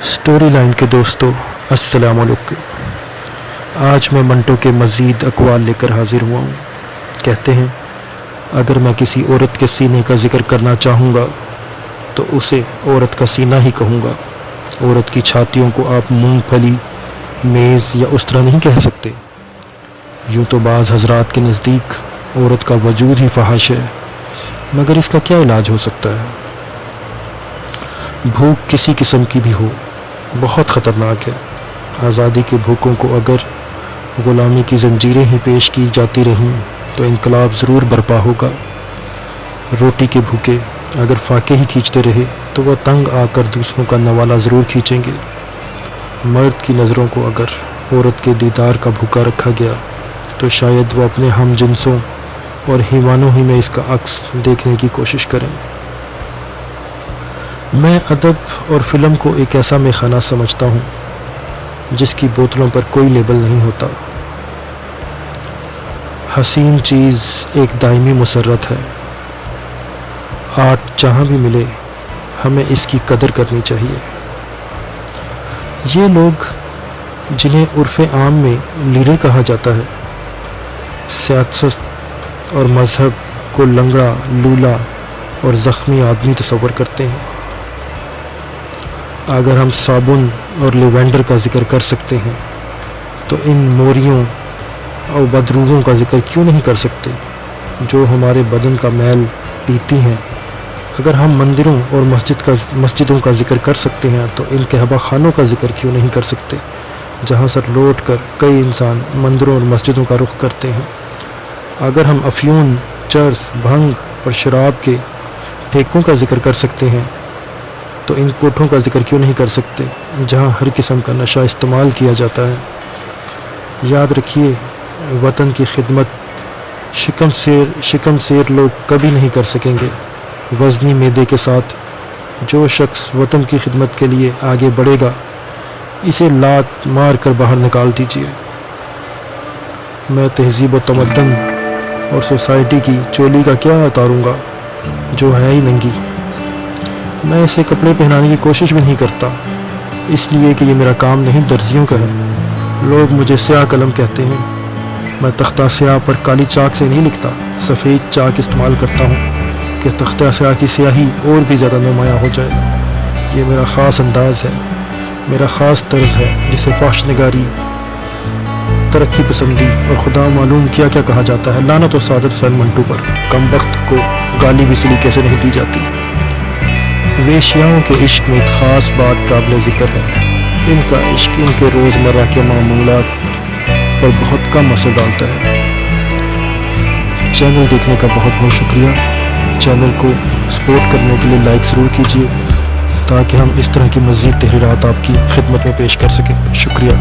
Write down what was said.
Story line کے دوستو السلام علیکم۔ آج میں منٹو کے مزید اقوال لے کر حاضر ہوا ہوں۔ کہتے ہیں اگر میں کسی عورت کے سینے کا ذکر کرنا چاہوں گا تو اسے عورت کا سینہ ہی کہوں گا۔ عورت کی چھاتیوں کو آپ مونگ پھلی، میز یا اس طرح نہیں کہہ سکتے۔ یوں تو بعض حضرات کے نزدیک عورت کا وجود ہی فحش ہے، مگر اس کا کیا علاج ہو سکتا ہے؟ بھوک کسی قسم کی بھی ہو بہت خطرناک ہے۔ آزادی کے بھوکوں کو اگر غلامی کی زنجیریں ہی پیش کی جاتی رہیں تو انقلاب ضرور برپا ہوگا۔ روٹی کے بھوکے اگر فاقے ہی کھینچتے رہے تو وہ تنگ آ کر دوسروں کا نوالہ ضرور کھینچیں گے۔ مرد کی نظروں کو اگر عورت کے دیدار کا بھوکا رکھا گیا تو شاید وہ اپنے ہم جنسوں اور حیوانوں ہی میں اس کا عکس دیکھنے کی کوشش کریں۔ میں ادب اور فلم کو ایک ایسا میخانہ سمجھتا ہوں جس کی بوتلوں پر کوئی لیبل نہیں ہوتا۔ حسین چیز ایک دائمی مسرت ہے۔ آرٹ جہاں بھی ملے ہمیں اس کی قدر کرنی چاہیے۔ یہ لوگ جنہیں عرف عام میں لیڈر کہا جاتا ہے، سیاست اور مذہب کو لنگڑا، لولا اور زخمی آدمی تصور کرتے ہیں۔ اگر ہم صابن اور لیوینڈر کا ذکر کر سکتے ہیں تو ان موریوں اور بدروحوں کا ذکر کیوں نہیں کر سکتے جو ہمارے بدن کا میل پیتی ہیں؟ اگر ہم مندروں اور مسجدوں کا ذکر کر سکتے ہیں تو ان کہبہ خانوں کا ذکر کیوں نہیں کر سکتے جہاں سر لوٹ کر کئی انسان مندروں اور مسجدوں کا رخ کرتے ہیں؟ اگر ہم افیون، چرس، بھنگ اور شراب کے ٹھیکوں کا ذکر کر سکتے ہیں تو ان کوٹھوں کا ذکر کیوں نہیں کر سکتے جہاں ہر قسم کا نشہ استعمال کیا جاتا ہے؟ یاد رکھیے، وطن کی خدمت شکم سیر لوگ کبھی نہیں کر سکیں گے۔ وزنی معدے کے ساتھ جو شخص وطن کی خدمت کے لیے آگے بڑھے گا اسے لات مار کر باہر نکال دیجیے۔ میں تہذیب و تمدن اور سوسائٹی کی چولی کا کیا اتاروں گا جو ہے ہی ننگی؟ میں اسے کپڑے پہنانے کی کوشش بھی نہیں کرتا، اس لیے کہ یہ میرا کام نہیں، درزیوں کا ہے۔ لوگ مجھے سیاہ قلم کہتے ہیں۔ میں تختہ سیاہ پر کالی چاک سے نہیں لکھتا، سفید چاک استعمال کرتا ہوں کہ تختہ سیاہ کی سیاہی اور بھی زیادہ نمایاں ہو جائے۔ یہ میرا خاص انداز ہے، میرا خاص طرز ہے جسے فحش نگاری، ترقی پسندی اور خدا معلوم کیا کیا کہا جاتا ہے۔ لعنت و سعادت حسین منٹو پر، کم وقت کو گالی بھی سلیقے سے نہیں دی جاتی۔ ویشیاؤں کے عشق میں ایک خاص بات قابل ذکر ہے، ان کا عشق ان کے روزمرہ کے معمولات پر بہت کم اثر ڈالتا ہے۔ چینل دیکھنے کا بہت بہت شکریہ۔ چینل کو سپورٹ کرنے کے لیے لائک ضرور کیجیے تاکہ ہم اس طرح کی مزید تحریرات آپ کی خدمت میں پیش کر سکیں۔ شکریہ۔